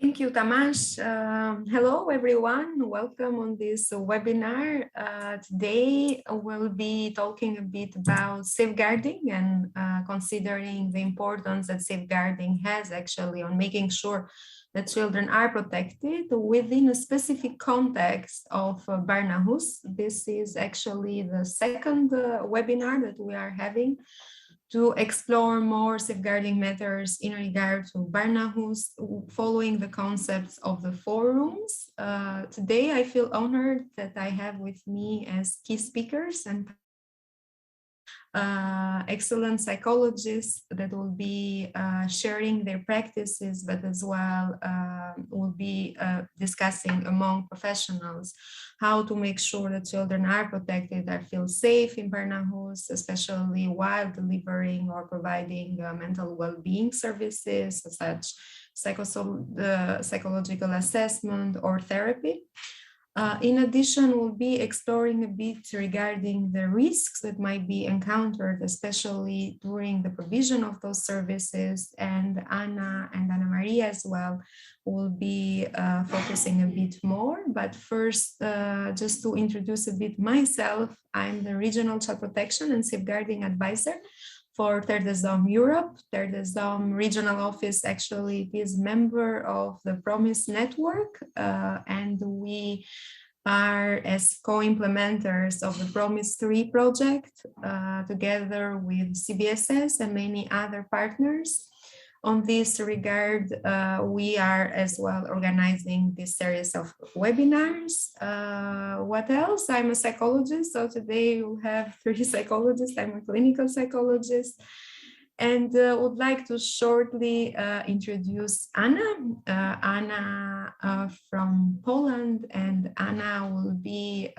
Thank you, Tamas. Hello, everyone. Welcome on this webinar. Today, we'll be talking a bit about safeguarding and considering the importance that safeguarding has actually on making sure that children are protected within a specific context of Barnahus. This is actually the second webinar that we are having to explore more safeguarding matters in regard to Barnahus, following the concepts of the forums. Today, I feel honored that I have with me as key speakers and excellent psychologists that will be sharing their practices, but as well will be discussing among professionals how to make sure that children are protected, that feel safe in Barnahus, especially while delivering or providing mental well-being services such psychological assessment or therapy. In addition, we'll be exploring a bit regarding the risks that might be encountered, especially during the provision of those services, and Anna Maria as well will be focusing a bit more. But first, just to introduce a bit myself, I'm the Regional Child Protection and Safeguarding Advisor for Therapeutic Europe. Therapeutic Regional Office actually is member of the Promise Network, and we are as co-implementers of the Promise 3 project together with CBSS and many other partners. On this regard, we are as well organizing this series of webinars. What else? I'm a psychologist, so today we'll have 3 psychologists. I'm a clinical psychologist, and would like to shortly introduce Anna. Anna from Poland, and Anna will be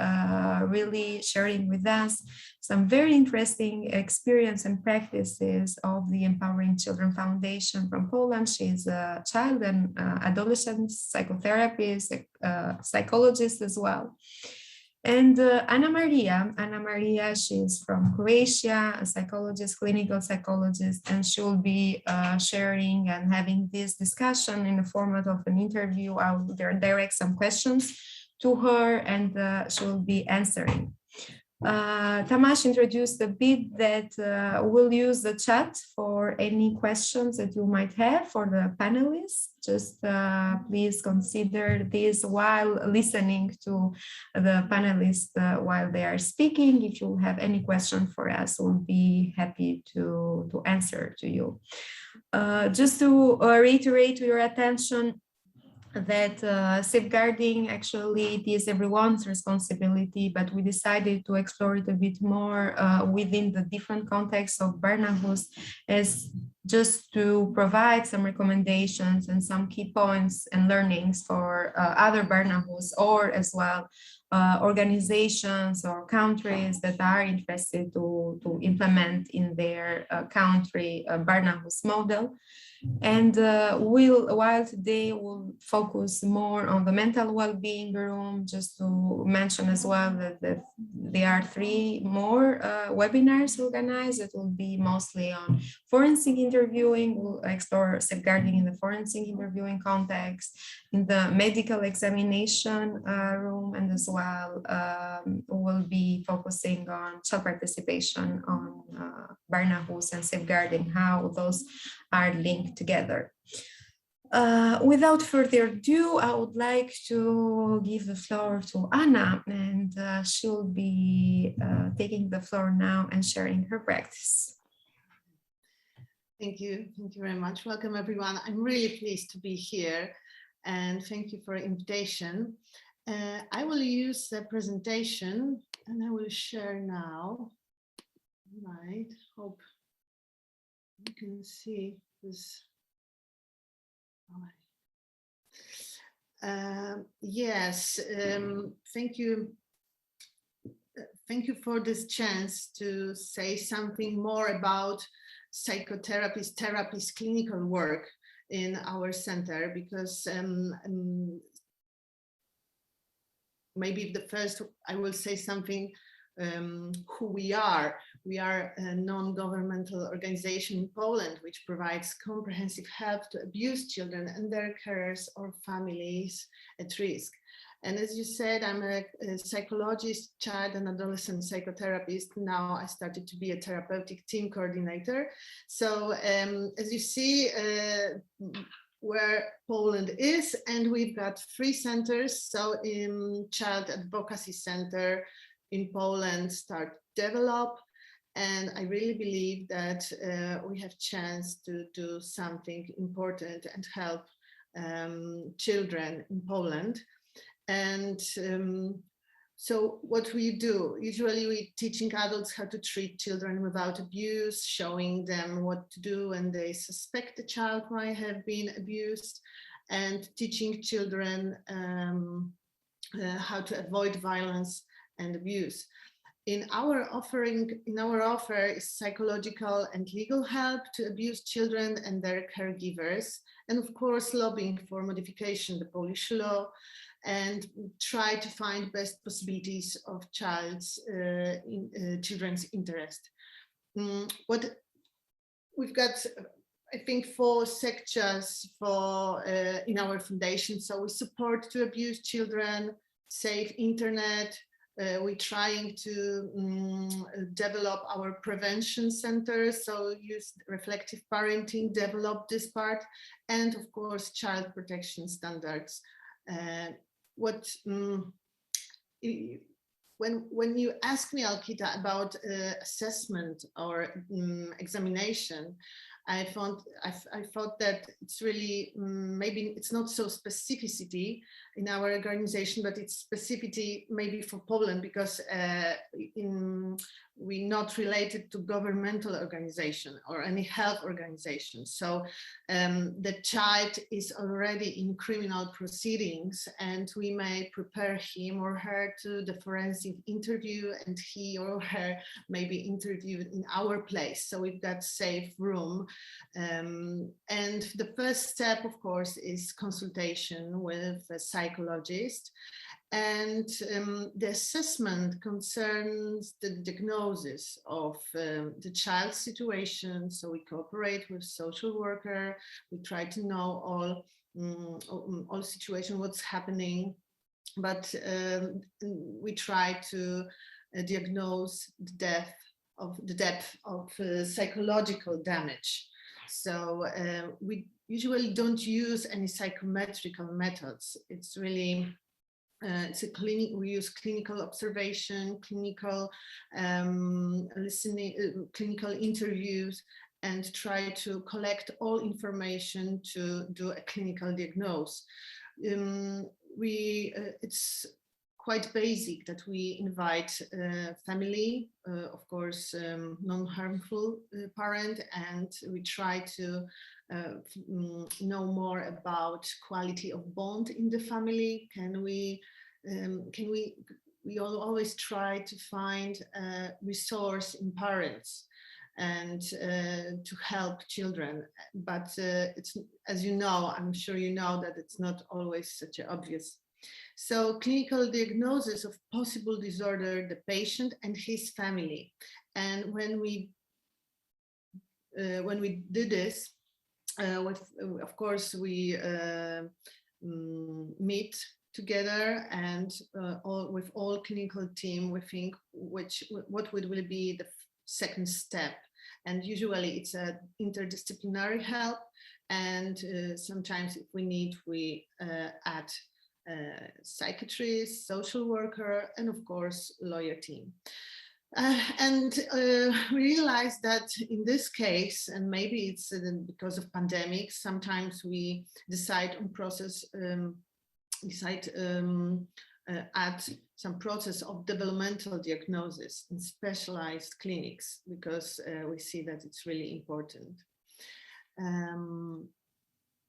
really sharing with us some very interesting experience and practices of the Empowering Children Foundation from Poland. She's a child and adolescent psychotherapist, psychologist as well. And Anna Maria, she's from Croatia, a psychologist, clinical psychologist, and she will be sharing and having this discussion in the format of an interview. I will direct some questions to her, and she will be answering. Tamas introduced a bit that we'll use the chat for any questions that you might have for the panelists. Just please consider this while listening to the panelists while they are speaking. If you have any question for us, we'll be happy to answer to you. Just to reiterate to your attention, that safeguarding actually it is everyone's responsibility, but we decided to explore it a bit more within the different contexts of Barnahus, as just to provide some recommendations and some key points and learnings for other Barnahus, or as well organizations or countries that are interested to implement in their country Barnahus model. And while today we'll focus more on the mental well-being room, just to mention as well that there are 3 more webinars organized. It will be mostly on forensic interviewing. We'll explore safeguarding in the forensic interviewing context, in the medical examination room, and as well we'll be focusing on child participation on Barnahus and safeguarding, how those are linked together. Without further ado, I would like to give the floor to Anna, and she'll be taking the floor now and sharing her practice. Thank you very much. Welcome everyone. I'm really pleased to be here, and thank you for the invitation. I will use the presentation and I will share now. Right, hope you can see this. Yes, thank you. Thank you for this chance to say something more about therapist clinical work in our center, because maybe the first I will say something who we are. We are a non-governmental organization in Poland which provides comprehensive help to abused children and their carers or families at risk. And as you said, I'm a psychologist, child and adolescent psychotherapist. Now I started to be a therapeutic team coordinator. So as you see, where Poland is, and we've got 3 centers. So in Child Advocacy Center in Poland start develop, and I really believe that we have chance to do something important and help children in Poland. And so what we do, usually we teaching adults how to treat children without abuse, showing them what to do when they suspect a child might have been abused, and teaching children how to avoid violence and abuse. In our offer is psychological and legal help to abused children and their caregivers, and of course lobbying for modification the Polish law, and try to find best possibilities of children's interest. What we've got, I think, 4 sectors for in our foundation. So we support to abused children, safe internet. We're trying to develop our prevention centers, so use reflective parenting, develop this part, and of course child protection standards. When you ask me, Alkita, about assessment or examination, I thought that it's really maybe it's not so specificity in our organization, but it's specificity maybe for Poland, because we're not related to governmental organization or any health organization. So the child is already in criminal proceedings, and we may prepare him or her to the forensic interview, and he or her may be interviewed in our place. So we've got safe room. And the first step, of course, is consultation with a psychologist. And the assessment concerns the diagnosis of the child's situation. So we cooperate with social worker. We try to know all situation, what's happening, but we try to diagnose the depth of psychological damage. So we usually don't use any psychometrical methods. It's really we use clinical observation, clinical listening, clinical interviews, and try to collect all information to do a clinical diagnosis. It's quite basic that we invite family, of course, non-harmful parent, and we try to know more about quality of bond in the family. We always try to find a resource in parents and to help children, but it's, as you know, I'm sure you know that it's not always such obvious. So clinical diagnosis of possible disorder, the patient and his family. And when we did this, of course, we meet together, and with all clinical team, we think what will be the second step. And usually it's a interdisciplinary help, and sometimes if we need, we add psychiatrist, social worker, and of course lawyer team. And realize that in this case, and maybe it's because of pandemic, sometimes we decide on process, add some process of developmental diagnosis in specialized clinics, because we see that it's really important.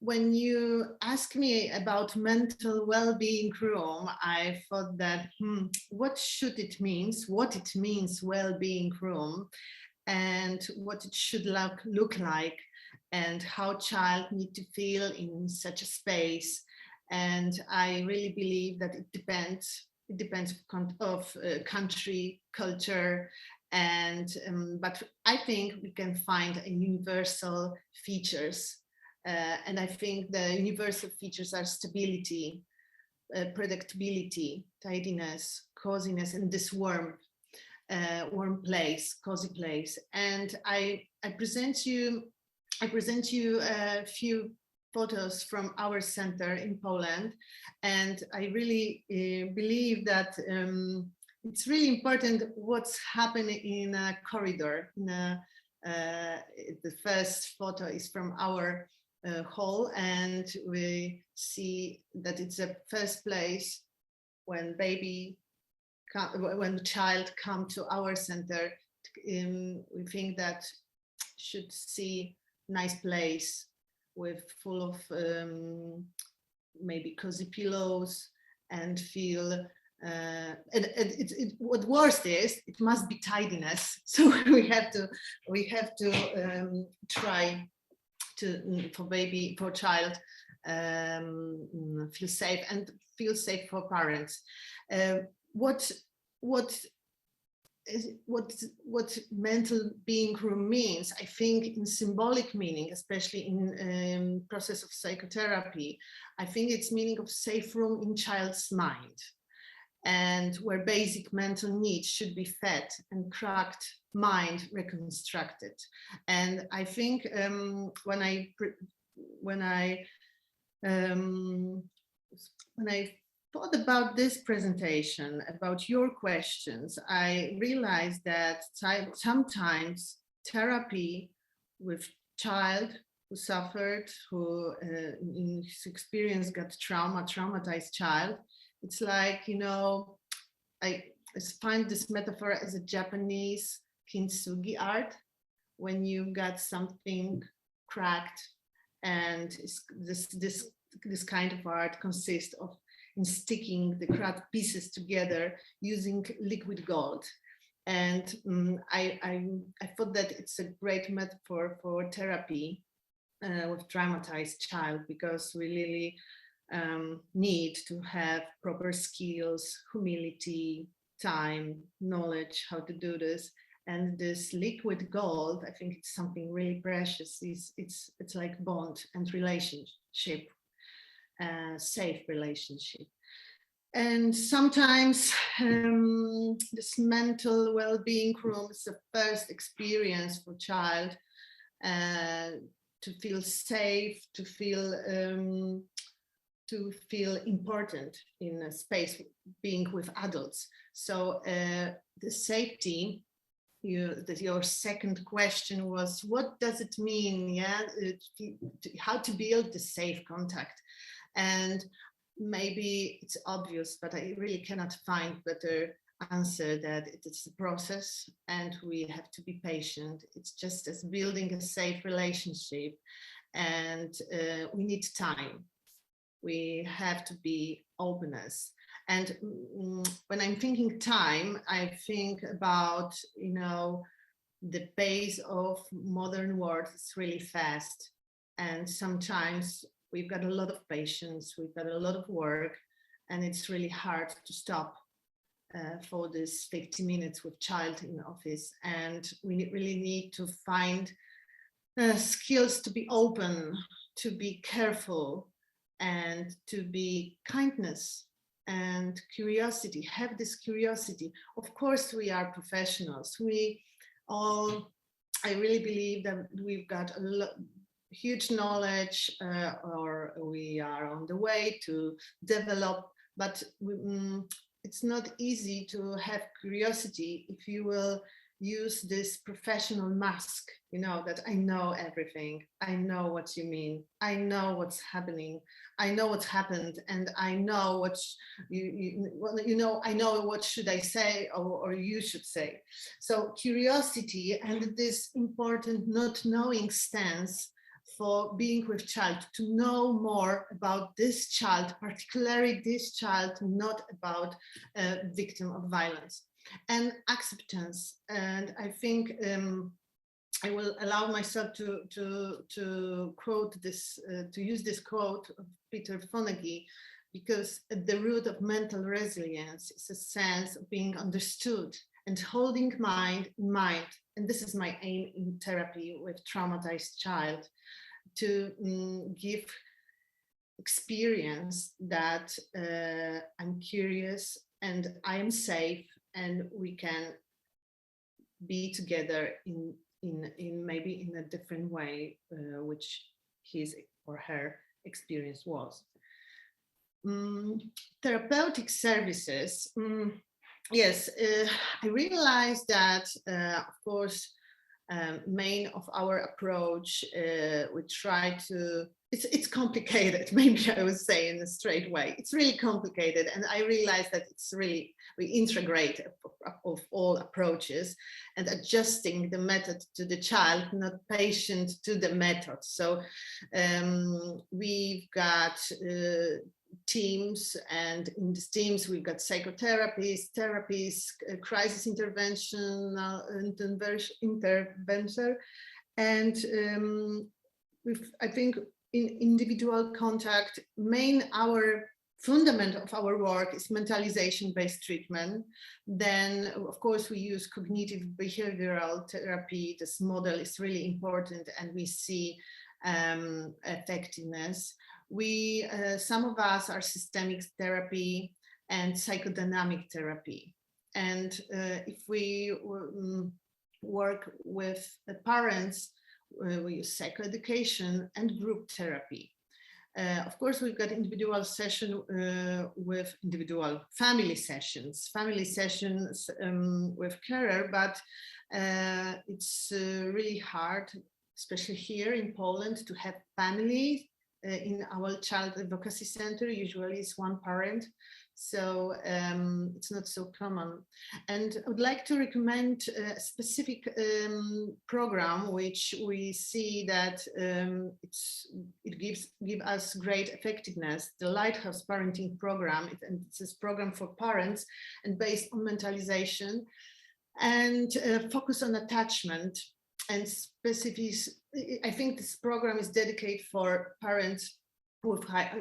When you ask me about mental well-being room, I thought that, what should it means, what it means well-being room, and what it should look like, and how child need to feel in such a space. And I really believe that it depends it depends of country, culture, and but I think we can find a universal features, and I think the universal features are stability, predictability, tidiness, coziness, and this warm place, cozy place. And I present you a few photos from our center in Poland, and I really believe that it's really important what's happening in a corridor. The first photo is from our hall, and we see that it's the first place when when the child come to our center. We think that should see nice place with full of maybe cozy pillows and feel what worst is it must be tidiness, so we have to try to for child feel safe and feel safe for parents. What mental being room means, I think in symbolic meaning, especially in process of psychotherapy, I think it's meaning of safe room in child's mind, and where basic mental needs should be fed and cracked mind reconstructed. And I think when I thought about this presentation, about your questions, I realized that sometimes therapy with child who suffered, who in his experience got traumatized child, it's like, I find this metaphor as a Japanese kintsugi art, when you got something cracked, and this kind of art consists of in sticking the cracked pieces together using liquid gold. And I thought that it's a great metaphor for therapy with traumatized child, because we really need to have proper skills, humility, time, knowledge, how to do this. And this liquid gold, I think it's something really precious. It's like bond and relationship, safe relationship. And sometimes this mental well-being room is the first experience for child to feel safe, to feel important in a space being with adults. So the safety, your second question was, what does it mean? Yeah, how to build the safe contact. And maybe it's obvious, but I really cannot find better answer that it's a process and we have to be patient. It's just as building a safe relationship, and we need time. We have to be openness. And when I'm thinking time, I think about, the pace of modern world is really fast. And sometimes we've got a lot of patience, we've got a lot of work, and it's really hard to stop for this 50 minutes with child in office. And we really need to find skills to be open, to be careful, and to be kindness and curiosity, have this curiosity. Of course, we are professionals. I really believe that we've got huge knowledge, or we are on the way to develop, but it's not easy to have curiosity if you will use this professional mask, that I know everything, I know what you mean, I know what's happening, I know what's happened, and I know what I know what should I say, or you should say. So curiosity and this important not knowing stance for being with child, to know more about this child, particularly this child, not about a victim of violence. And acceptance. And I think I will allow myself to quote this, to use this quote of Peter Fonagy, because at the root of mental resilience is a sense of being understood and holding mind in mind. And this is my aim in therapy with traumatized child, to give experience that I'm curious and I am safe, and we can be together in maybe in a different way, which his or her experience was. Therapeutic services. Yes, I realized that, of course, main of our approach, we try to, it's complicated, maybe I would say in a straight way. It's really complicated, and I realized that it's really, we integrate of all approaches and adjusting the method to the child, not patient to the method. So we've got teams, and in these teams we've got psychotherapists, therapists, crisis intervention, intervention, and I think in individual contact, our fundament of our work is mentalization-based treatment. Then, of course, we use cognitive behavioral therapy. This model is really important, and we see effectiveness. We, some of us are systemic therapy and psychodynamic therapy. And if we work with the parents, we use psychoeducation and group therapy. Of course, we've got individual session with individual family sessions with carer, but it's really hard, especially here in Poland, to have family. In our child advocacy center, usually it's one parent, so it's not so common. And I would like to recommend a specific program which we see that it gives us great effectiveness, the Lighthouse Parenting Program. It's this program for parents and based on mentalization and focus on attachment and specific. I think this program is dedicated for parents with high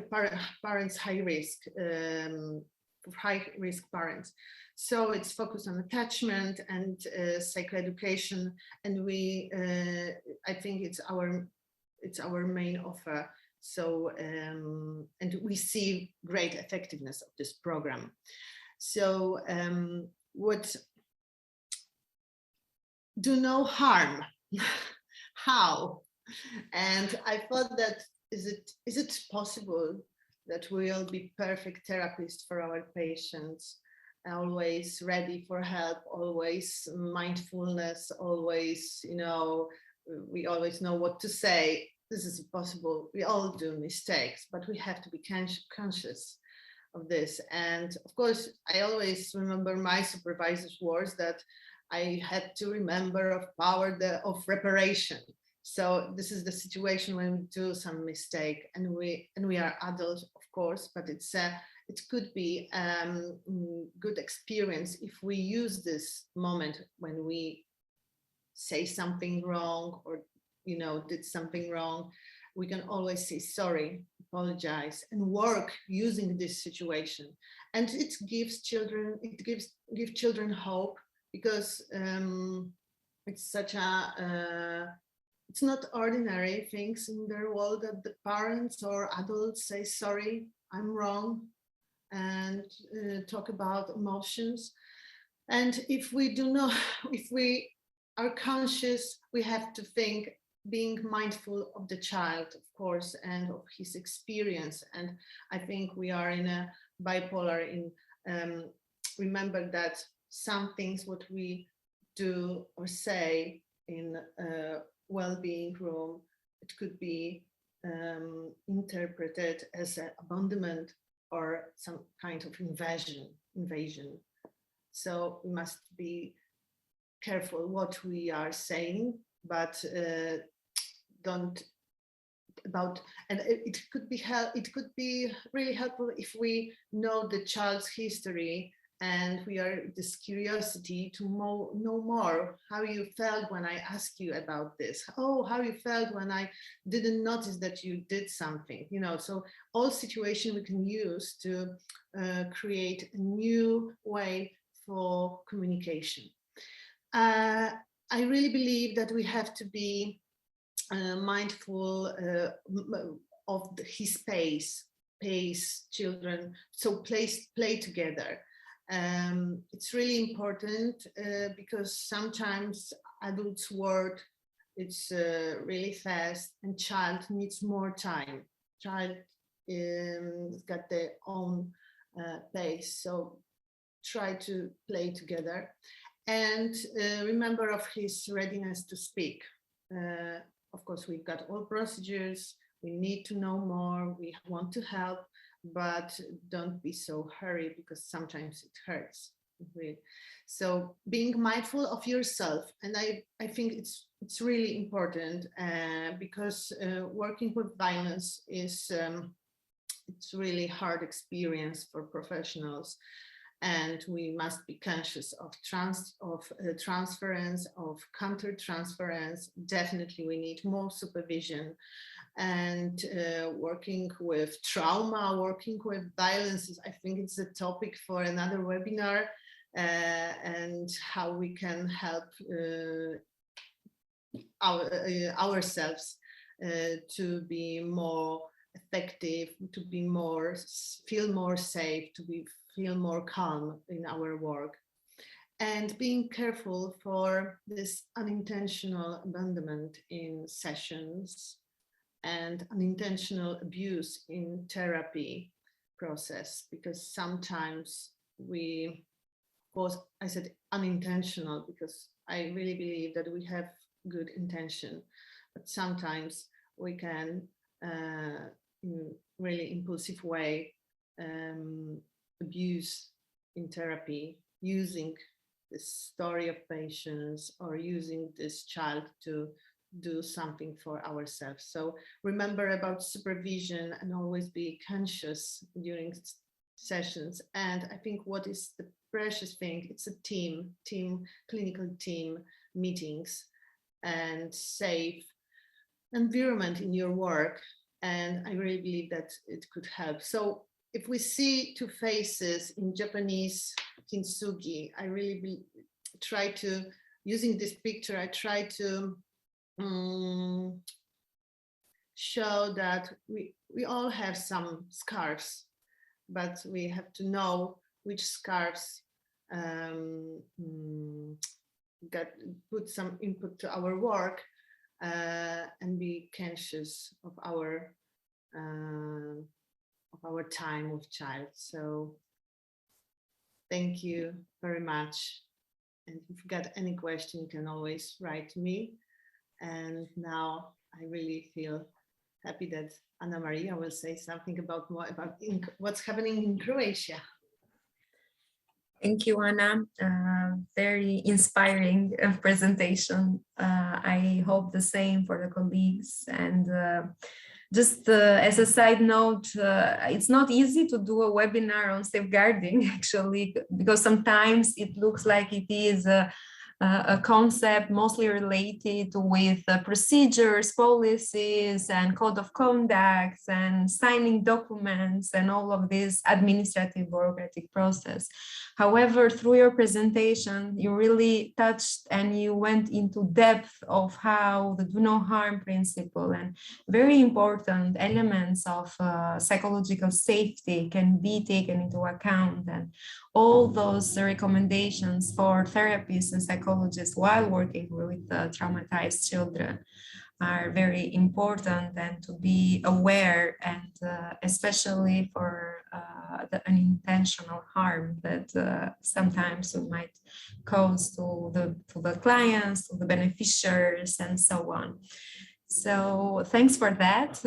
risk, high risk parents. So it's focused on attachment and psychoeducation, and we, I think it's our main offer. So and we see great effectiveness of this program. So do no harm. How? And I thought that is it possible that we'll be perfect therapists for our patients, always ready for help, always mindfulness, always, you know, we always know what to say. This is possible. We all do mistakes, but we have to be conscious of this. And of course, I always remember my supervisor's words that I had to remember of power of reparation. So this is the situation when we do some mistake, and we are adults, of course, but it could be good experience if we use this moment when we say something wrong or, you know, did something wrong. We can always say sorry, apologize, and work using this situation. And it gives children hope, because it's such a it's not ordinary things in their world that the parents or adults say sorry, I'm wrong, and talk about emotions. And if we are conscious, we have to think, being mindful of the child, of course, and of his experience. And I think we are in a bipolar remember that some things what we do or say in a well-being room, it could be interpreted as an abandonment or some kind of invasion. So we must be careful what we are saying, but and it could be really helpful if we know the child's history And we are this curiosity to know more how you felt when I asked you about this. Oh, how you felt when I didn't notice that you did something, you know. So all situation we can use to create a new way for communication. I really believe that we have to be mindful of his pace, children, so play together. It's really important because sometimes adults work, it's really fast, and child needs more time. Child got their own pace, so try to play together. And remember of his readiness to speak. Of course, we've got all procedures, we need to know more, we want to help, but don't be so hurried because sometimes it hurts. So being mindful of yourself, and I think it's really important because working with violence is it's really hard experience for professionals, and we must be conscious of transference, of counter-transference. Definitely we need more supervision, and working with trauma, working with violence, I think it's a topic for another webinar, and how we can help ourselves to be more effective, to be more, feel more safe, to feel more calm in our work. And being careful for this unintentional abandonment in sessions and unintentional abuse in therapy process, because sometimes we, of course, I said unintentional because I really believe that we have good intention, but sometimes we can in really impulsive way abuse in therapy, using this story of patients or using this child to do something for ourselves. So remember about supervision and always be conscious during sessions. And I think what is the precious thing, it's a team, clinical team meetings and safe environment in your work. And I really believe that it could help. So if we see two faces in Japanese kintsugi, I really try to, using this picture, I try to show that we all have some scarves, but we have to know which scarves put some input to our work, and be conscious of our time with child. So thank you very much. And if you've got any question, you can always write to me. And now I really feel happy that Anna Maria will say something about more about what's happening in Croatia. Thank you, Anna. Very inspiring presentation. I hope the same for the colleagues. And just as a side note, it's not easy to do a webinar on safeguarding, actually, because sometimes it looks like it is a concept mostly related with procedures, policies, and code of conduct, and signing documents, and all of this administrative bureaucratic process. However, through your presentation, you really touched and you went into depth of how the do no harm principle and very important elements of psychological safety can be taken into account, and all those recommendations for therapists and psychologists while working with traumatized children are very important, and to be aware, and especially for the unintentional harm that sometimes we might cause to the clients, to the beneficiaries, and so on. So thanks for that,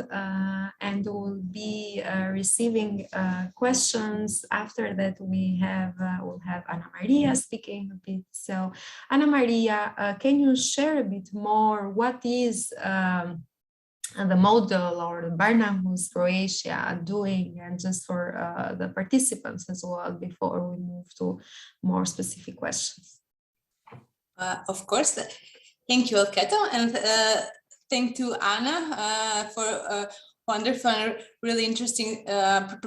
and we'll be receiving questions. After that, we'll have Anna Maria speaking a bit. So Anna Maria, can you share a bit more what is the model or the Barnahus Croatia doing, and just for the participants as well, before we move to more specific questions. Of course. Thank you, Alketo, and thank you, Anna, for wonderful, really interesting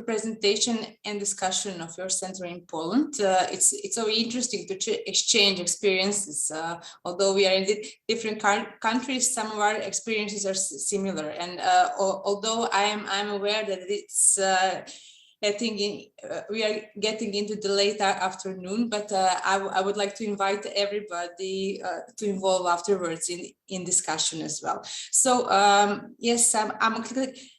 presentation and discussion of your center in Poland. It's so interesting to exchange experiences. Although we are in different countries, some of our experiences are similar. And although I'm aware that it's I think we are getting into the late afternoon, but I would like to invite everybody to involve afterwards in discussion as well. So yes, I'm a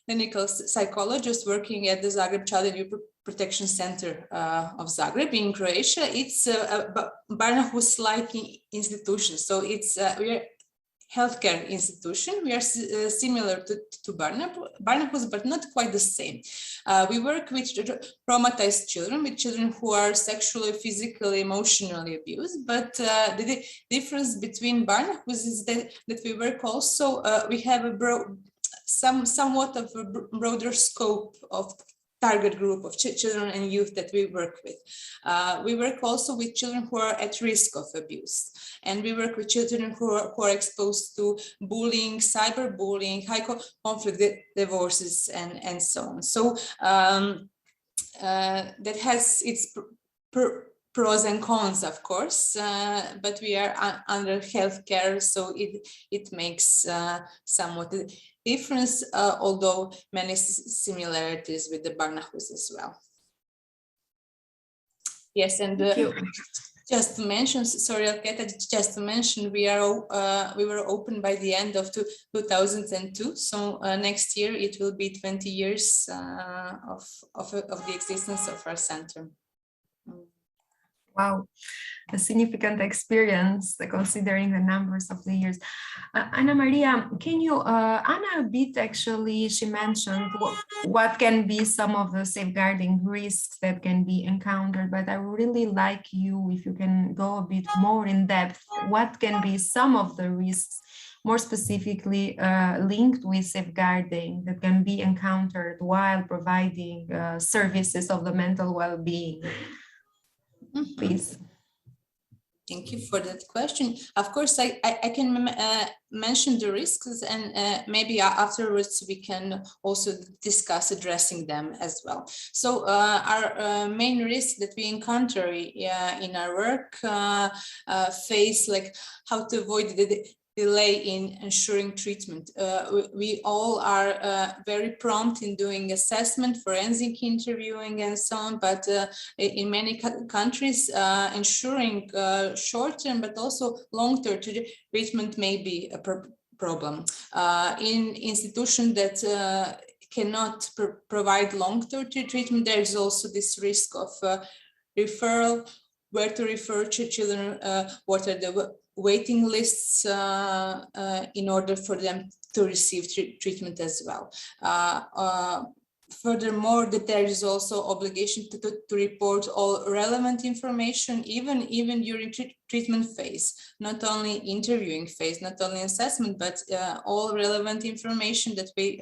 clinical psychologist working at the Zagreb Child and Youth Protection Center of Zagreb in Croatia. It's a Barnahus-like institution, so it's we are healthcare institution. We are similar to Barnahus, but not quite the same. We work with traumatized children, with children who are sexually, physically, emotionally abused. But the difference between Barnahus is that we work also, we have a somewhat of a broader scope of target group of children and youth that we work with. We work also with children who are at risk of abuse. And we work with children who are exposed to bullying, cyberbullying, high conflict divorces, and so on. So that has its pros and cons, of course, but we are under healthcare, so it makes somewhat a difference, although many similarities with the Barnahus as well. Yes, and just to mention, sorry, Alketa, just to mention, we were open by the end of 2002. So next year it will be 20 years of the existence of our center. Wow, a significant experience considering the numbers of the years. Anna Maria, can you, Anna a bit actually, she mentioned what can be some of the safeguarding risks that can be encountered, but I would really like you, if you can go a bit more in depth, what can be some of the risks more specifically linked with safeguarding that can be encountered while providing services of the mental well-being? Please. Thank you for that question. Of course, I can mention the risks, and maybe afterwards we can also discuss addressing them as well. So our main risk that we encounter in our work face like how to avoid the delay in ensuring treatment. We all are very prompt in doing assessment, forensic interviewing, and so on, but in many countries, ensuring short-term but also long-term treatment may be a problem. In institutions that cannot provide long-term treatment, there is also this risk of referral, where to refer to children, what are the waiting lists in order for them to receive treatment as well. Furthermore, that there is also obligation to report all relevant information, even during treatment phase, not only interviewing phase, not only assessment, but all relevant information that we,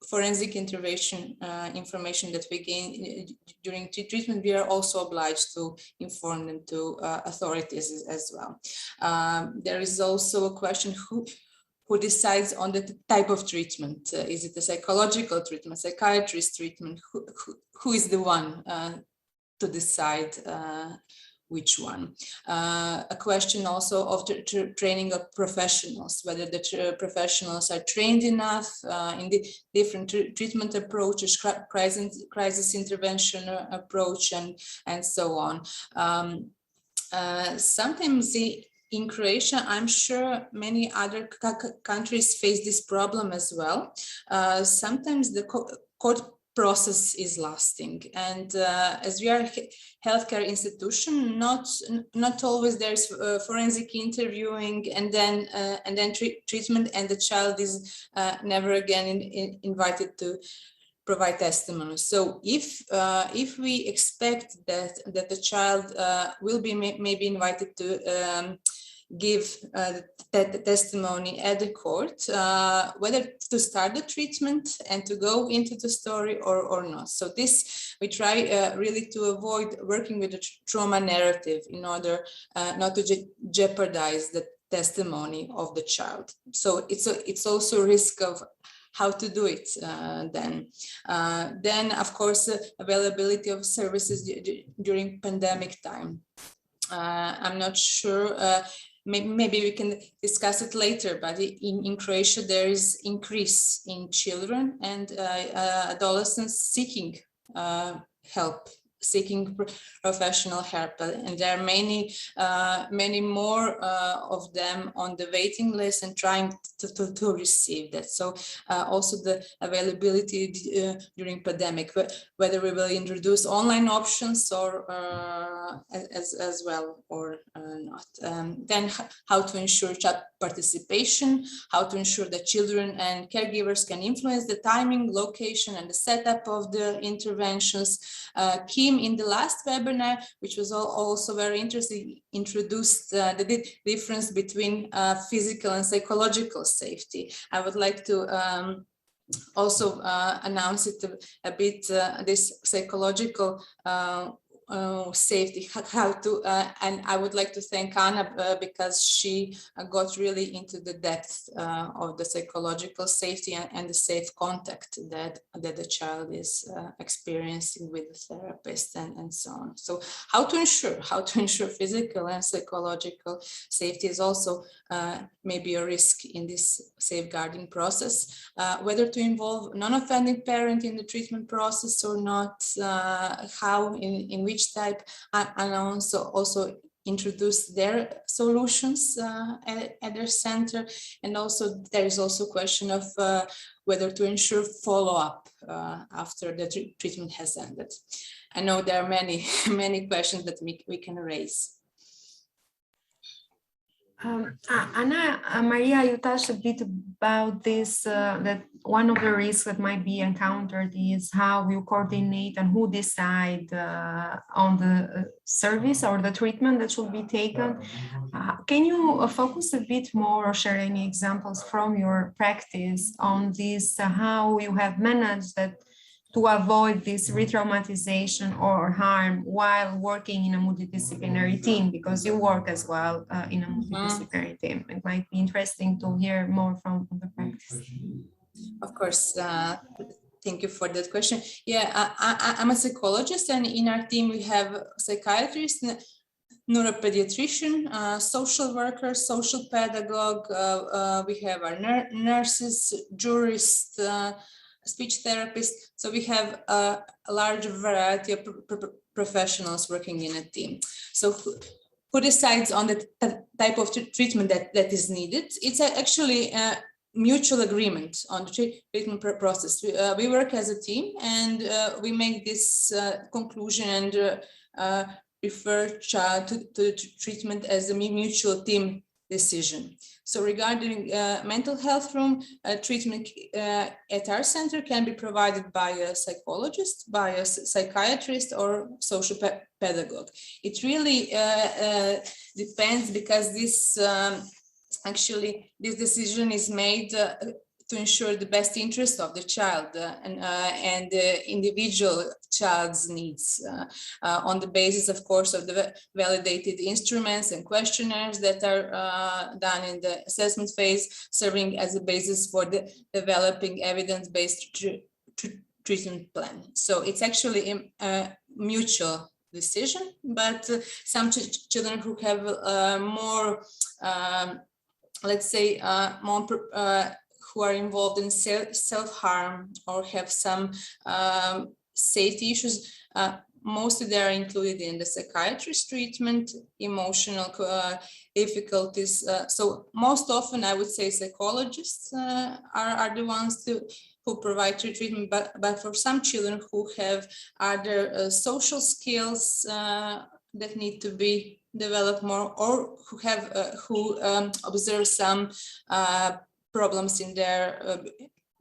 forensic intervention information that we gain during treatment, we are also obliged to inform them to authorities as well. There is also a question who decides on the type of treatment. Is it a psychological treatment, psychiatrist treatment? Who is the one to decide which one? A question also of the training of professionals, whether the professionals are trained enough in the different treatment approaches, crisis intervention approach, and so on. Sometimes in Croatia, I'm sure many other countries face this problem as well. Sometimes the court process is lasting, and as we are a healthcare institution, not always there's forensic interviewing and then treatment, and the child is never again invited to provide testimony. So if we expect that the child will be maybe invited to give the testimony at the court, whether to start the treatment and to go into the story or not. So this, we try really to avoid working with the trauma narrative in order not to jeopardize the testimony of the child. So it's also a risk of how to do it then of course availability of services during pandemic time. I'm not sure, maybe we can discuss it later, but in Croatia there is increase in children and adolescents seeking help, seeking professional help, and there are many more of them on the waiting list and trying to receive that. So also the availability during pandemic, whether we will introduce online options or as well or not. Then how to ensure child participation, how to ensure that children and caregivers can influence the timing, location, and the setup of the interventions. Kim, in the last webinar, which was also very interesting, introduced the difference between physical and psychological safety. I would like to also announce it a bit, this psychological safety, how to, and I would like to thank Anna because she got really into the depth of the psychological safety and the safe contact that the child is experiencing with the therapist and so on. So how to ensure physical and psychological safety is also maybe a risk in this safeguarding process, whether to involve non-offending parent in the treatment process or not, how, in which type, and also introduce their solutions at their center. And also there is also a question of whether to ensure follow-up after the treatment has ended. I know there are many questions that we can raise. Anna, Maria, you touched a bit about this, that one of the risks that might be encountered is how you coordinate and who decide on the service or the treatment that should be taken. Can you focus a bit more or share any examples from your practice on this, how you have managed that to avoid this re-traumatization or harm while working in a multidisciplinary team, because you work as well in a multidisciplinary team. It might be interesting to hear more from the practice. Of course, thank you for that question. Yeah, I'm a psychologist, and in our team we have psychiatrists, neuropediatrician, social worker, social pedagogue, we have our nurses, jurists, speech therapists. So we have a large variety of professionals working in a team. So who decides on the type of treatment that is needed? It's actually a mutual agreement on the treatment process. We work as a team, and we make this conclusion and refer child to treatment as a mutual team decision. So regarding mental health room, treatment at our center can be provided by a psychologist, by a psychiatrist, or social pedagogue. It really depends, because this actually this decision is made to ensure the best interest of the child and the individual child's needs on the basis, of course, of the validated instruments and questionnaires that are done in the assessment phase, serving as a basis for the developing evidence-based treatment plan. So it's actually a mutual decision, but some children who have more, let's say, more who are involved in self-harm or have some safety issues, mostly they are included in the psychiatrist treatment, emotional difficulties. So most often I would say psychologists are the ones who provide treatment, but for some children who have other social skills that need to be developed more, or who have observe some problems in their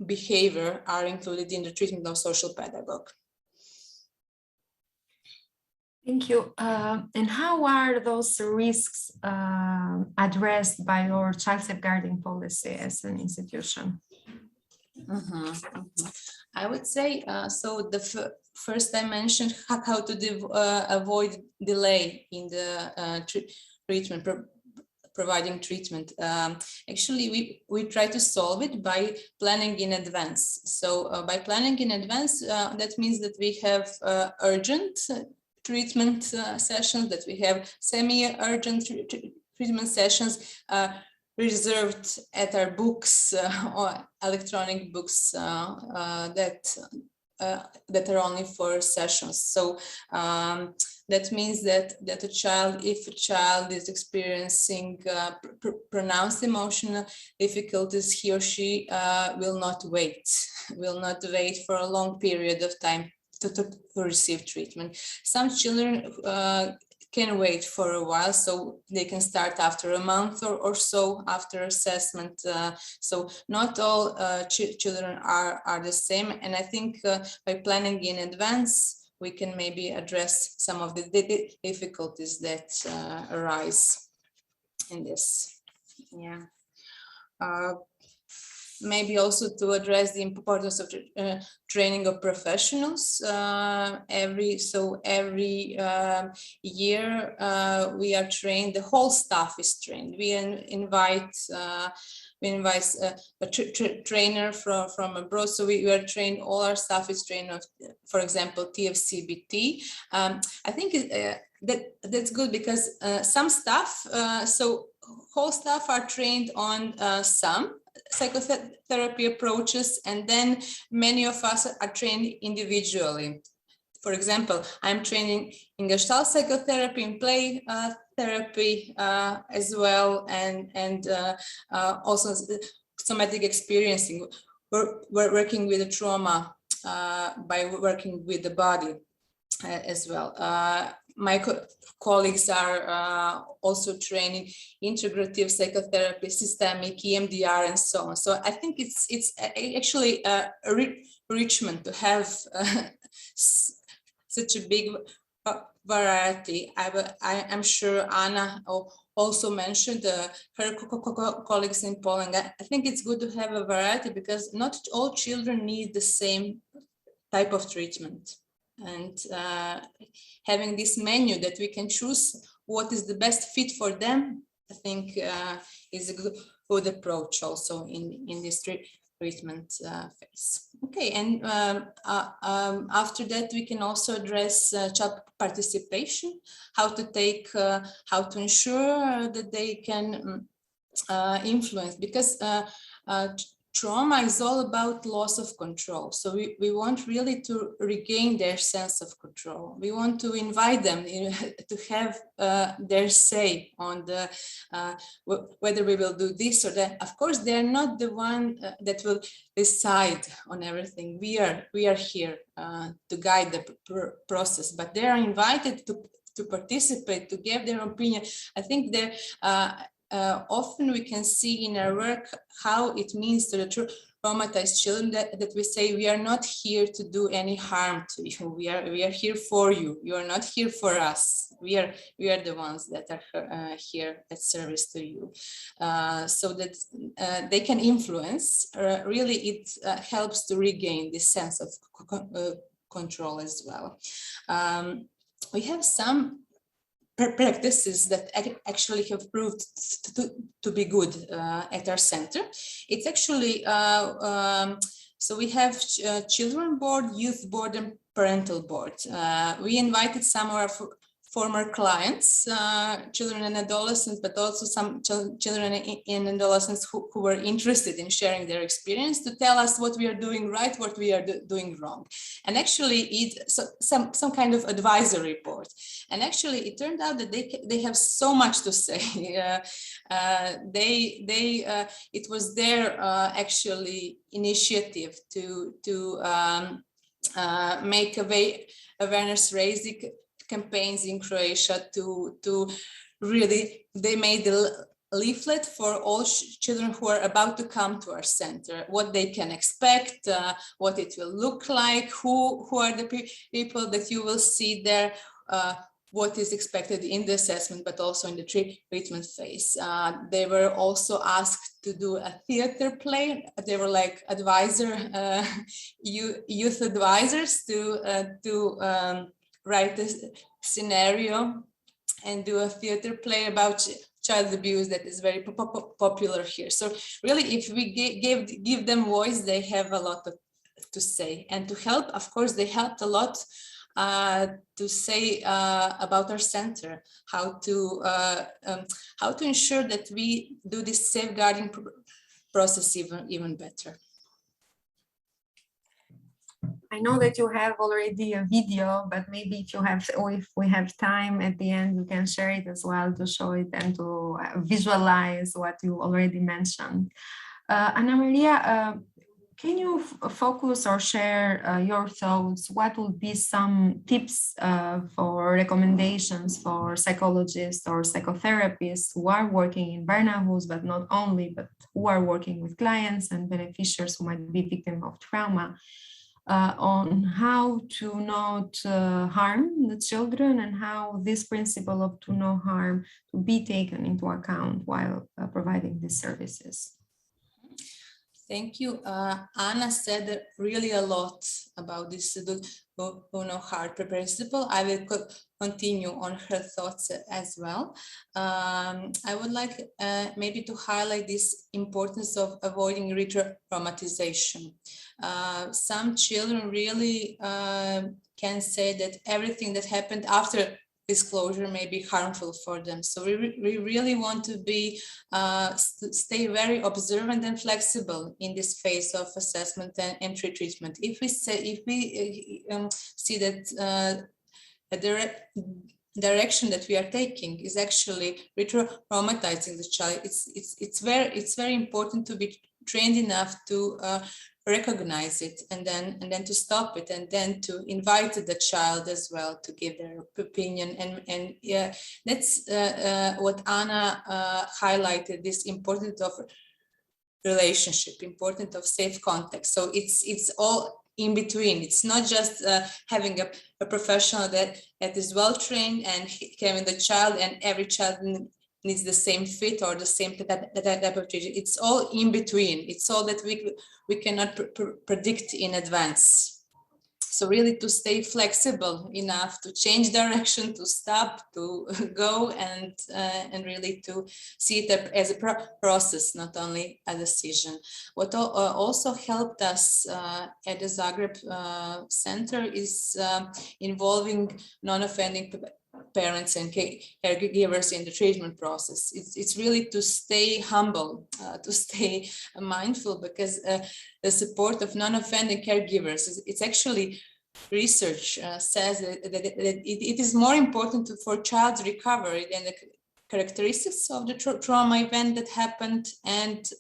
behavior, are included in the treatment of social pedagogue. Thank you. And how are those risks addressed by your child safeguarding policy as an institution? I would say, so the first I mentioned how to avoid delay in the treatment, providing treatment. Actually, we try to solve it by planning in advance. So by planning in advance, that means that we have urgent treatment sessions, that we have semi-urgent treatment sessions, reserved at our books or electronic books that are only for sessions. So that means that if a child is experiencing pronounced emotional difficulties, he or she will not wait for a long period of time to receive treatment. Some children can wait for a while, so they can start after a month or so after assessment. So not all children are the same, and I think by planning in advance, we can maybe address some of the difficulties that arise in this. Yeah. Maybe also to address the importance of training of professionals. Every year we are trained, the whole staff is trained. We invite a trainer from abroad, so we are trained, all our staff is trained of, for example, TFCBT. I think that's good because some staff, so whole staff are trained on some psychotherapy approaches, and then many of us are trained individually. For example, I'm training in Gestalt psychotherapy, in play therapy as well, and also somatic experiencing. We're working with the trauma by working with the body as well. My colleagues are also training integrative psychotherapy, systemic, EMDR, and so on. So I think it's actually a enrichment to have such a big variety. I'm sure Anna also mentioned her colleagues in Poland. I think it's good to have a variety because not all children need the same type of treatment. And having this menu that we can choose what is the best fit for them, I think is a good approach also in this treatment phase. Okay, and after that we can also address child participation, how to ensure that they can influence, because trauma is all about loss of control. So we want really to regain their sense of control. We want to invite them to have their say on the whether we will do this or that. Of course, they're not the one that will decide on everything. We are here to guide the process, but they are invited to participate, to give their opinion. I think they're often we can see in our work how it means to the traumatized children that we say, we are not here to do any harm to you. We are here for you. You are not here for us. We are the ones that are here at service to you, so that they can influence. Really, it helps to regain this sense of control as well. We have some practices that actually have proved to be good at our center. It's actually, so we have children board, youth board, and parental board. We invited some of our former clients, children and adolescents, but also some children and adolescents who were interested in sharing their experience, to tell us what we are doing right, what we are doing wrong. And actually it's some kind of advisory board. And actually it turned out that they have so much to say. It was their actually initiative to make awareness raising campaigns in Croatia to really, they made a leaflet for all children who are about to come to our center, what they can expect, what it will look like, who are the people that you will see there, what is expected in the assessment, but also in the treatment phase. They were also asked to do a theater play. They were like youth advisors to write this scenario and do a theater play about child abuse that is very popular here. So really, if we give them voice, they have a lot to say. And to help, of course, they helped a lot to say about our center, how to ensure that we do this safeguarding process even better. I know that you have already a video, but maybe if you have, or if we have time at the end, you can share it as well to show it and to visualize what you already mentioned. Ana Maria, can you focus or share your thoughts? What would be some tips for recommendations for psychologists or psychotherapists who are working in Barnahus, but not only, but who are working with clients and beneficiaries who might be victims of trauma, on how to not harm the children and how this principle of do no harm to be taken into account while providing these services? Thank you. Anna said really a lot about this do no harm principle. I will continue on her thoughts as well. I would like maybe to highlight this importance of avoiding re-traumatization. Some children really can say that everything that happened after disclosure may be harmful for them. So we really want to be stay very observant and flexible in this phase of assessment and treatment. If we see that the direction that we are taking is actually re-traumatizing the child, it's very important to be trained enough to recognize it and then to stop it, and then to invite the child as well to give their opinion. And yeah, that's what Anna highlighted, this importance of relationship, importance of safe context. So it's all in between. It's not just having a professional that is well trained and having the child, and every child needs the same fit or the same type of treatment. It's all in between. It's all that we cannot predict in advance. So really to stay flexible enough to change direction, to stop, to go, and really to see it as a process, not only a decision. What also helped us at the Zagreb Center is involving non-offending parents and caregivers in the treatment process. It's really to stay humble, to stay mindful, because the support of non-offending caregivers, it's actually research says that it is more important for child's recovery than the characteristics of the trauma event that happened, and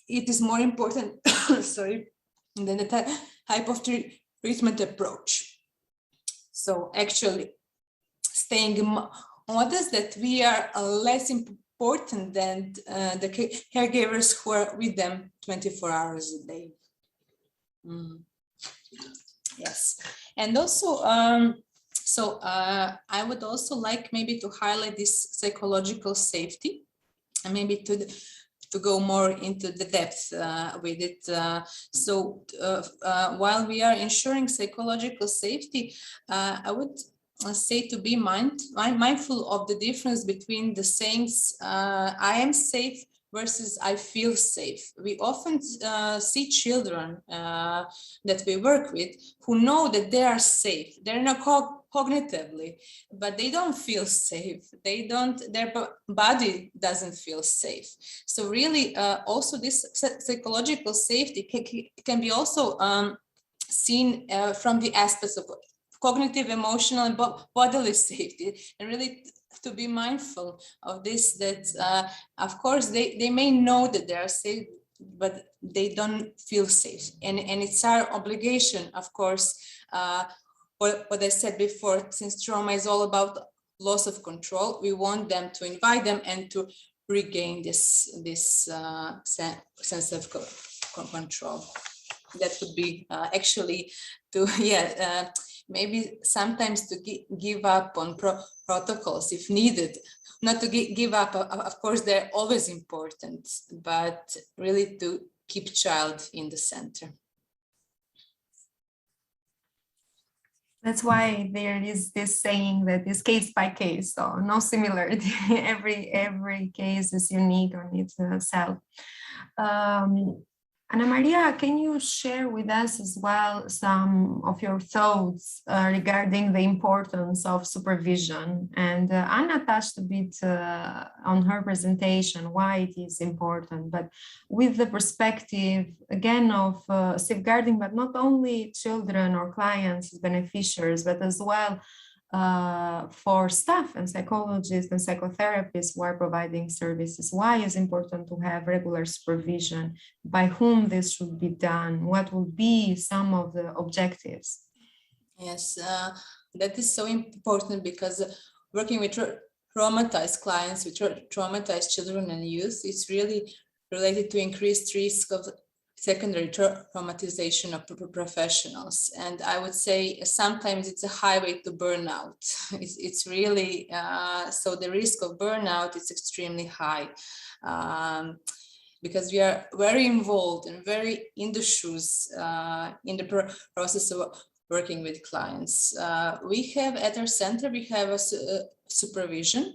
it is more important sorry, than the type of treatment approach. So actually staying modest, that we are less important than the caregivers who are with them 24 hours a day. Yes, and also I would also like maybe to highlight this psychological safety, and maybe to go more into the depth with it. While we are ensuring psychological safety, I would say to be mindful of the difference between the sayings I am safe versus I feel safe. We often see children that we work with who know that they are safe. They're not cognitively, but they don't feel safe. Their body doesn't feel safe. So really also this psychological safety can be also seen from the aspects of cognitive, emotional, and bodily safety, and really to be mindful of this, that of course they may know that they are safe, but they don't feel safe, and it's our obligation, of course, what I said before, since trauma is all about loss of control, we want them to invite them and to regain this sense of control. That would be actually to maybe sometimes to give up on protocols if needed. Not to give up, of course, they're always important, but really to keep child in the center. That's why there is this saying that is case by case, so no similarity. every case is unique on itself. Ana Maria, can you share with us as well some of your thoughts regarding the importance of supervision? And Anna touched a bit on her presentation why it is important, but with the perspective, again, of safeguarding, but not only children or clients as beneficiaries, but as well for staff and psychologists and psychotherapists who are providing services. Why is important to have regular supervision? By whom this should be done? What will be some of the objectives? Yes, that is so important, because working with traumatized clients, with traumatized children and youth, it's really related to increased risk of secondary traumatization of professionals. And I would say sometimes it's a highway to burnout. It's really, so the risk of burnout is extremely high, because we are very involved and very in the shoes in the process of working with clients. We have at our center, we have a supervision,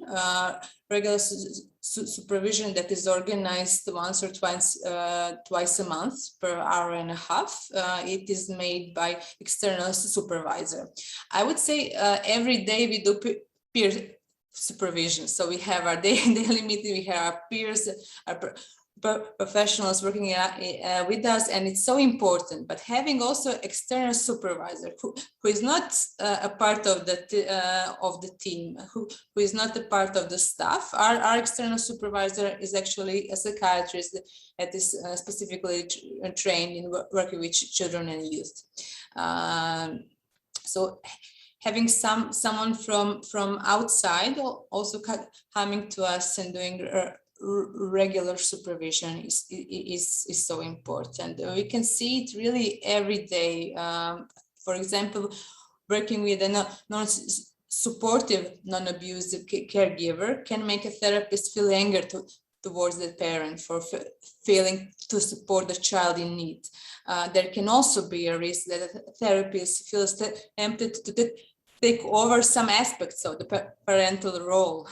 regular supervision that is organized once or twice a month per hour and a half. It is made by external supervisor. I would say every day we do peer supervision. So we have our daily meeting, we have our peers, our professionals working with us, and it's so important. But having also external supervisor who is not a part of the team, who is not a part of the staff. Our external supervisor is actually a psychiatrist that is specifically trained in working with children and youth. So having someone from outside also coming to us and doing regular supervision is so important. We can see it really every day. For example, working with a non-supportive, non-abusive caregiver can make a therapist feel anger towards the parent for failing to support the child in need. There can also be a risk that a therapist feels tempted to take over some aspects of the parental role,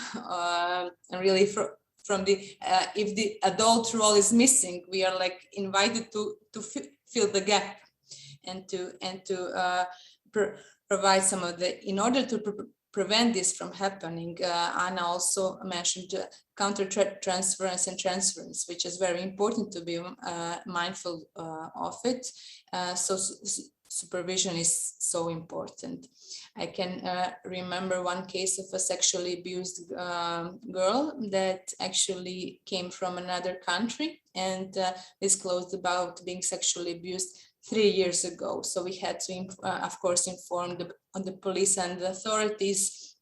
and really from the if the adult role is missing, we are like invited to fill the gap and to provide some of the, in order to prevent this from happening. Anna also mentioned counter transference and transference, which is very important to be mindful of it. So supervision is so important. I can remember one case of a sexually abused girl that actually came from another country and disclosed about being sexually abused 3 years ago. So we had to, of course, inform the police and the authorities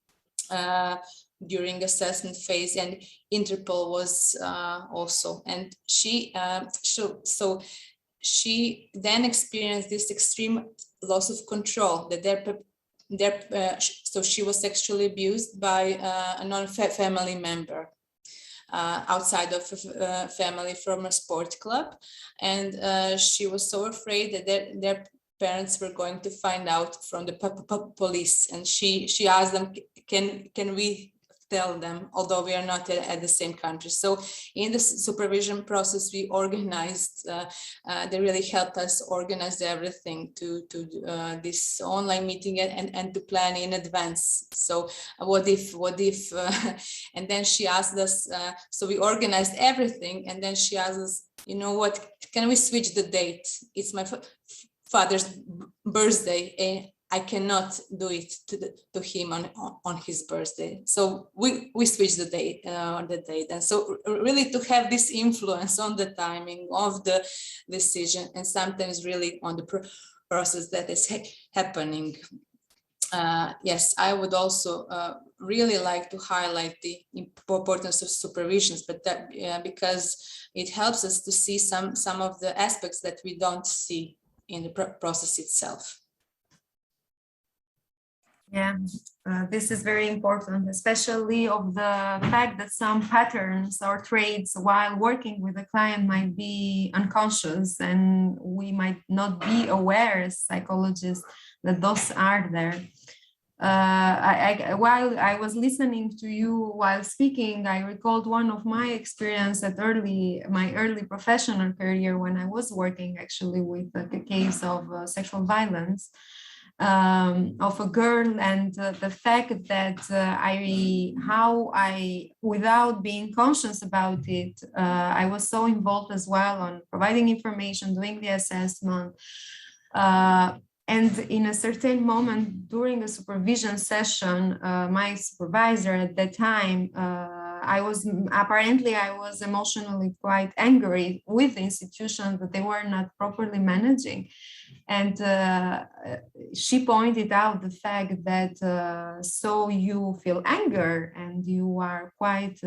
during assessment phase, and Interpol was also, and she then experienced this extreme loss of control, that so she was sexually abused by a non-family member outside of family from a sport club, and she was so afraid that their parents were going to find out from the police, and she asked them, can we tell them, although we are not at the same country. So in the supervision process, we organized, they really helped us organize everything to this online meeting and to plan in advance. So what if, and then she asked us, so we organized everything, and then she asked us, you know what, can we switch the date? It's my father's birthday, and I cannot do it to him on his birthday. So we switched the date on the date. And so really to have this influence on the timing of the decision, and sometimes really on the process that is happening. Yes, I would also really like to highlight the importance of supervisions, but that because it helps us to see some of the aspects that we don't see in the process itself. Yeah, this is very important, especially of the fact that some patterns or traits while working with a client might be unconscious, and we might not be aware as psychologists that those are there. While I was listening to you while speaking, I recalled one of my experience at my early professional career when I was working actually with a case of sexual violence of a girl, and the fact that without being conscious about it, I was so involved as well on providing information, doing the assessment. And in a certain moment during a supervision session, my supervisor at that time, I was emotionally quite angry with the institution that they were not properly managing. And she pointed out the fact that so you feel anger and you are quite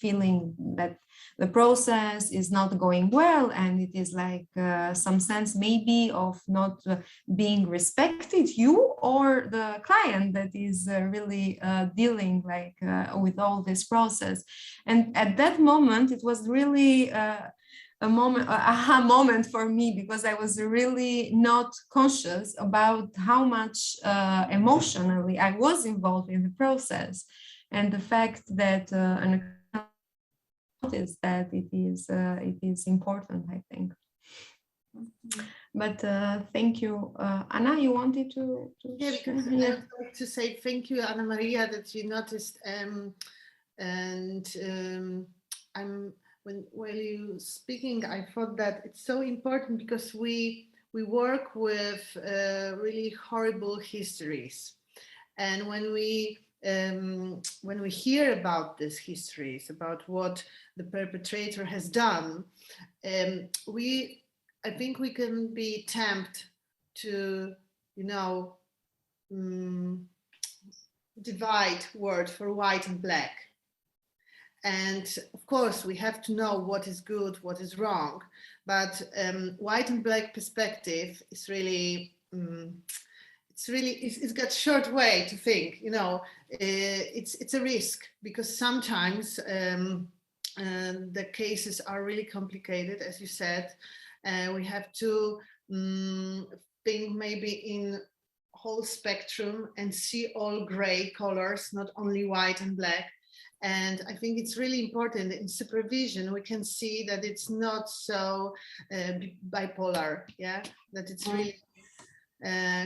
feeling that the process is not going well, and it is like some sense maybe of not being respected, you or the client that is really dealing with all this process. And at that moment it was really a moment, aha moment for me, because I was really not conscious about how much emotionally I was involved in the process, and the fact that notice that it is important, I think. But thank you, Anna. You wanted to yeah, because I would like to say thank you, Anna Maria, that you noticed, I'm while you speaking, I thought that it's so important because we work with really horrible histories, and when we hear about these histories, about what the perpetrator has done, I think we can be tempted to, divide word for white and black. And of course, we have to know what is good, what is wrong. But white and black perspective is really, it's got short way to think. It's a risk, because sometimes the cases are really complicated, as you said. We have to think maybe in whole spectrum and see all gray colors, not only white and black. And I think it's really important in supervision, we can see that it's not so bipolar, yeah, that it's really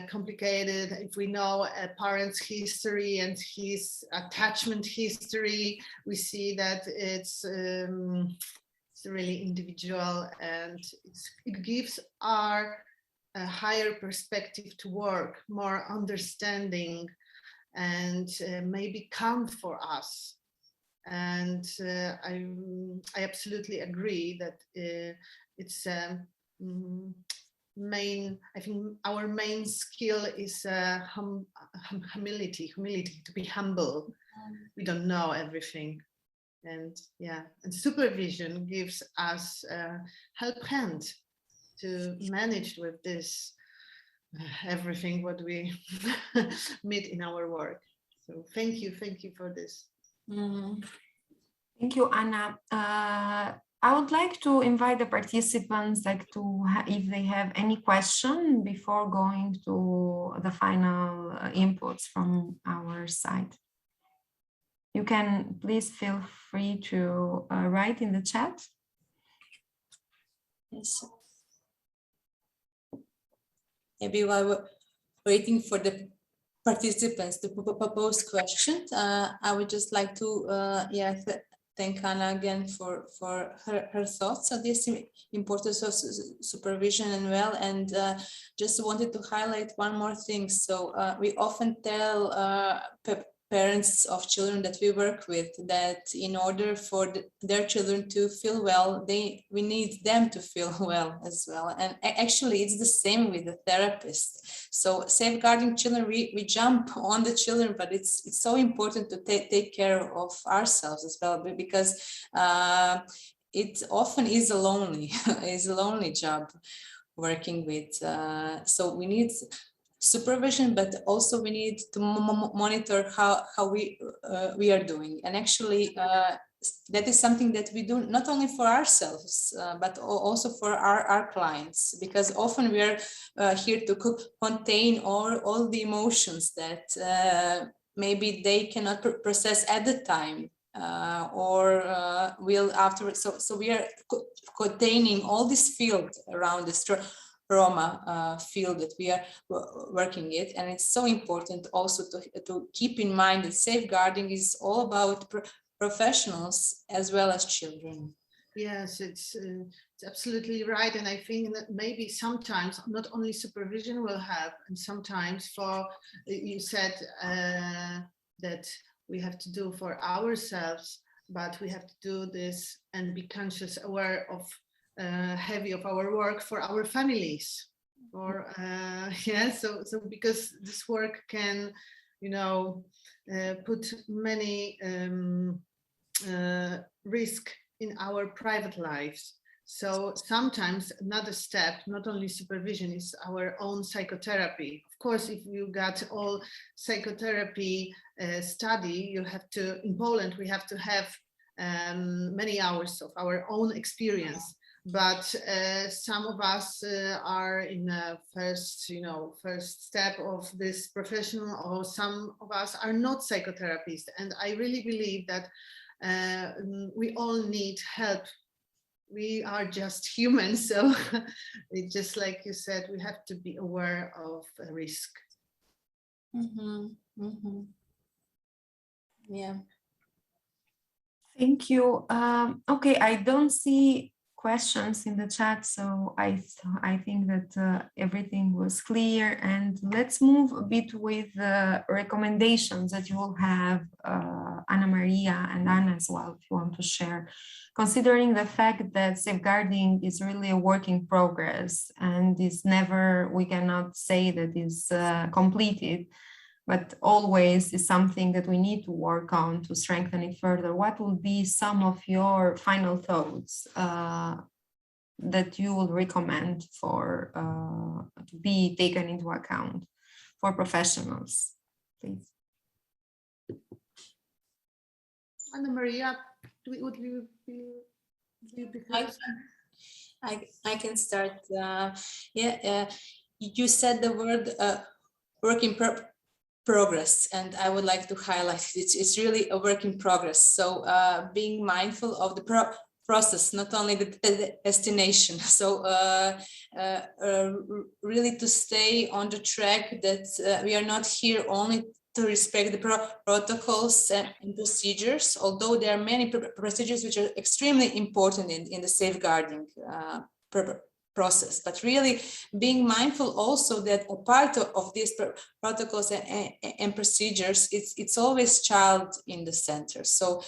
complicated. If we know a parent's history and his attachment history, we see that it's really individual, and it gives our a higher perspective to work, more understanding, and maybe calm for us. And I absolutely agree that it's I think our main skill is humility, to be humble. We don't know everything. And yeah, and supervision gives us a help hand to manage with this everything what we meet in our work. So thank you for this. Thank you, Anna. I would like to invite the participants if they have any question before going to the final inputs from our side. You can please feel free to write in the chat. Yes. Maybe while we're waiting for the participants to propose questions, I would just like to thank Anna again for her thoughts on this importance of supervision and just wanted to highlight one more thing. So we often tell parents of children that we work with that in order for their children to feel well, we need them to feel well as well. And actually it's the same with the therapist. So safeguarding children, we jump on the children, but it's so important to take care of ourselves as well, because it often is a lonely job working with. So we need supervision, but also we need to monitor how we are doing. And actually, that is something that we do not only for ourselves, but also for our clients, because often we are here to contain all the emotions that maybe they cannot process at the time, or will afterwards. So we are containing all this field around this trauma field that we are working it. And it's so important also to keep in mind that safeguarding is all about professionals as well as children. Yes, it's absolutely right. And I think that maybe sometimes not only supervision will help, and sometimes for, you said that we have to do for ourselves, but we have to do this and be conscious, aware of heavy of our work for our families. Or yeah, so because this work can, you know, put many risk in our private lives. So sometimes another step, not only supervision, is our own psychotherapy. Of course, if you got all psychotherapy study, you have to, in Poland, we have to have many hours of our own experience. But some of us are in the first step of this professional, or some of us are not psychotherapists. And I really believe that we all need help. We are just humans, so it's just like you said, we have to be aware of risk. Yeah. Thank you. Okay, I don't see questions in the chat, so I think that everything was clear. And let's move a bit with the recommendations that you will have, Anna Maria and Anna as well, if you want to share, considering the fact that safeguarding is really a work in progress and is never, we cannot say that is completed, but always is something that we need to work on to strengthen it further. What will be some of your final thoughts that you will recommend for to be taken into account for professionals, please? Anna Maria, would you be the first? I can start. You said the word work in progress, and I would like to highlight it's really a work in progress. So being mindful of the process, not only the destination. So really to stay on the track that we are not here only to respect the protocols and procedures, although there are many procedures which are extremely important in the safeguarding process, but really being mindful also that a part of these protocols and procedures, it's always child in the center. So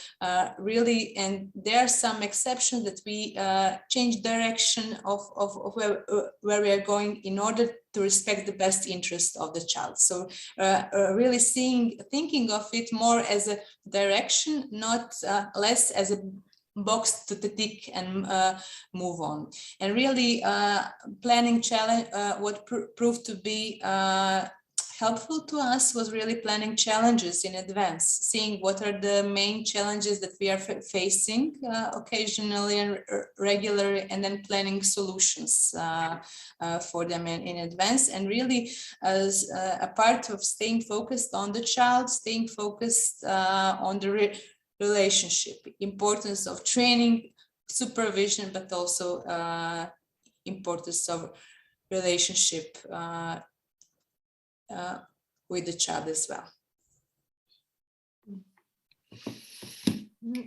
really, and there are some exceptions that we change direction of where we are going in order to respect the best interest of the child. So really thinking of it more as a direction, not less as a box to tick and move on. And really planning challenge, what proved to be helpful to us was really planning challenges in advance, seeing what are the main challenges that we are facing occasionally and regularly, and then planning solutions for them in advance. And really as a part of staying focused on the child, staying focused on the relationship, importance of training, supervision, but also importance of relationship with the child as well.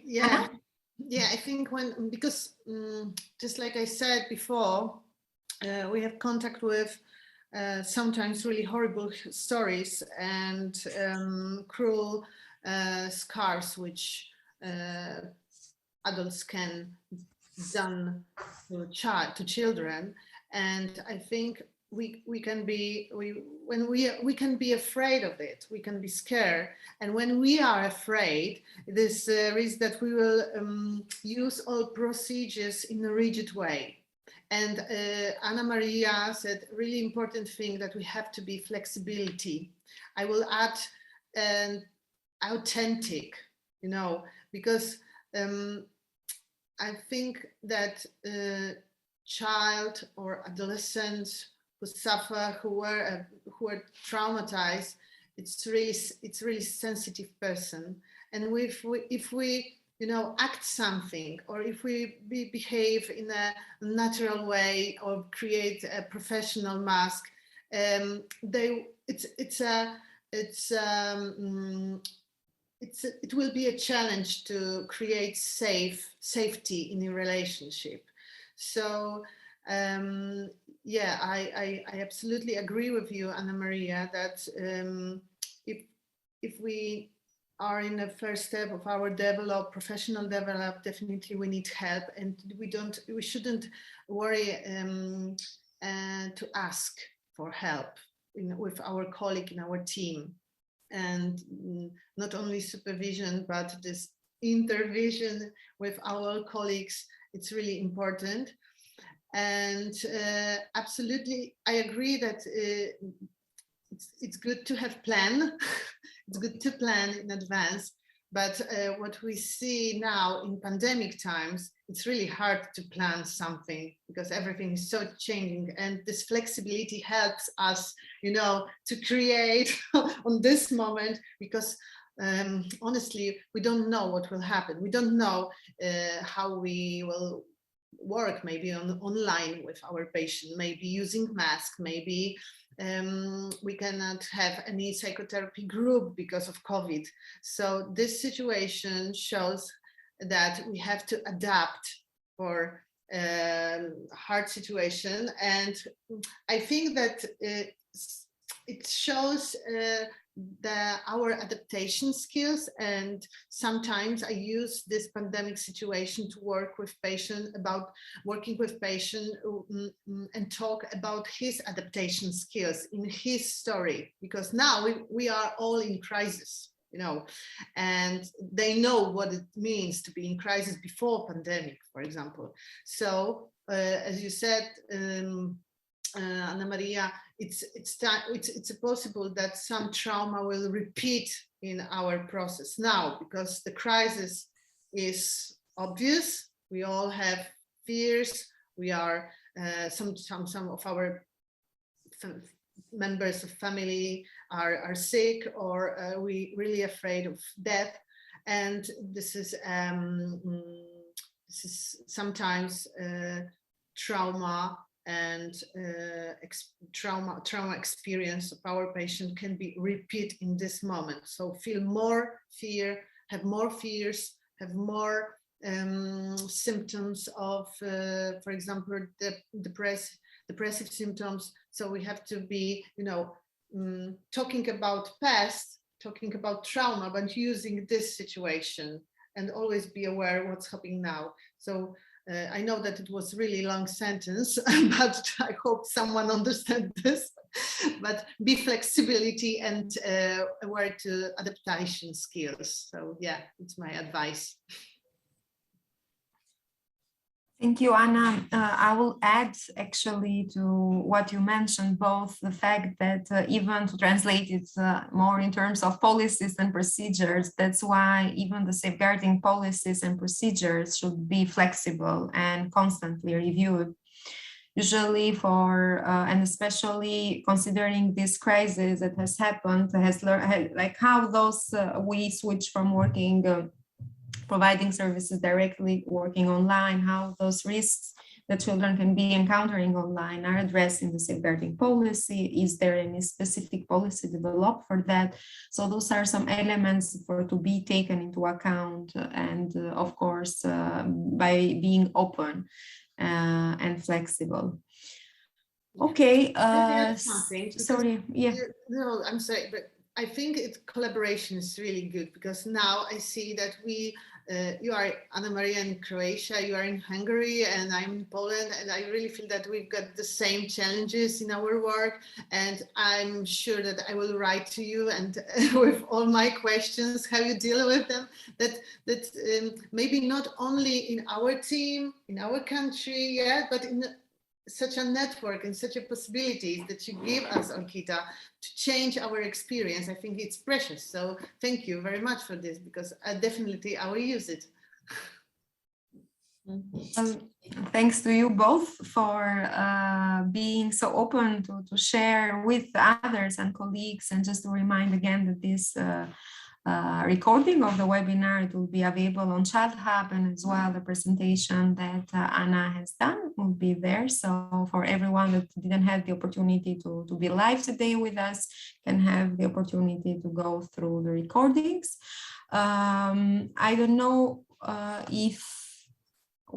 Yeah, I think because just like I said before, we have contact with sometimes really horrible stories and cruel scars which adults can done to children. And I think we can be afraid of it, we can be scared, and when we are afraid, this risk that we will use all procedures in a rigid way. And Anna Maria said a really important thing, that we have to be flexibility. I will add authentic, you know, because I think that child or adolescents who suffer, who are traumatized, it's really sensitive person. And if we you know, act something, or if we behave in a natural way, or create a professional mask, it will be a challenge to create safety in a relationship. So yeah, I absolutely agree with you, Anna Maria, that if we are in the first step of our professional develop, definitely we need help, and we shouldn't worry to ask for help with our colleague in our team. And not only supervision, but this intervision with our colleagues, it's really important. And absolutely, I agree that it's good to have plan. It's good to plan in advance. But what we see now in pandemic times, it's really hard to plan something, because everything is so changing, and this flexibility helps us, you know, to create on this moment, because honestly, we don't know what will happen. We don't know how we will work, maybe online with our patient, maybe using mask, maybe we cannot have any psychotherapy group because of COVID. So this situation shows that we have to adapt for hard situation. And I think that it shows our adaptation skills. And sometimes I use this pandemic situation to work with patient, about working with patient and talk about his adaptation skills in his story, because now we are all in crisis, you know, and they know what it means to be in crisis before pandemic, for example. So as you said, Anna Maria, it's possible that some trauma will repeat in our process now, because the crisis is obvious. We all have fears. We are some of our members of family are sick, or we really afraid of death, and this is sometimes trauma. And trauma experience of our patient can be repeat in this moment. So feel more fear, have more fears, have more symptoms of, for example, the depressive symptoms. So we have to be, you know, talking about past, talking about trauma, but using this situation, and always be aware what's happening now. So I know that it was really long sentence, but I hope someone understands this. But be flexibility and aware to adaptation skills. So yeah, it's my advice. Thank you, Anna. I will add actually to what you mentioned, both the fact that even to translate it more in terms of policies and procedures, that's why even the safeguarding policies and procedures should be flexible and constantly reviewed. Usually and especially considering this crisis that has happened, like how those we switch from working providing services directly, working online, how those risks that children can be encountering online are addressed in the safeguarding policy. Is there any specific policy developed for that? So those are some elements to be taken into account, and of course, by being open and flexible. Okay, sorry, yeah. No, I'm sorry, but I think collaboration is really good, because now I see that you are, Anna Maria, in Croatia, you are in Hungary, and I'm in Poland, and I really feel that we've got the same challenges in our work, and I'm sure that I will write to you and with all my questions, how you deal with them, that maybe not only in our team, in our country, yeah, but such a network and such a possibilities that you give us, Olkita, to change our experience. I think it's precious. So thank you very much for this, because definitely I will use it. Thanks to you both for being so open to share with others and colleagues, and just to remind again that this recording of the webinar, it will be available on Child Hub, and as well the presentation that Anna has done will be there. So for everyone that didn't have the opportunity to be live today with us, can have the opportunity to go through the recordings. I don't know if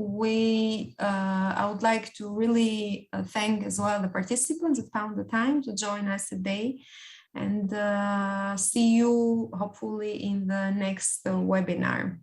I would like to really thank as well the participants that found the time to join us today, and see you hopefully in the next webinar.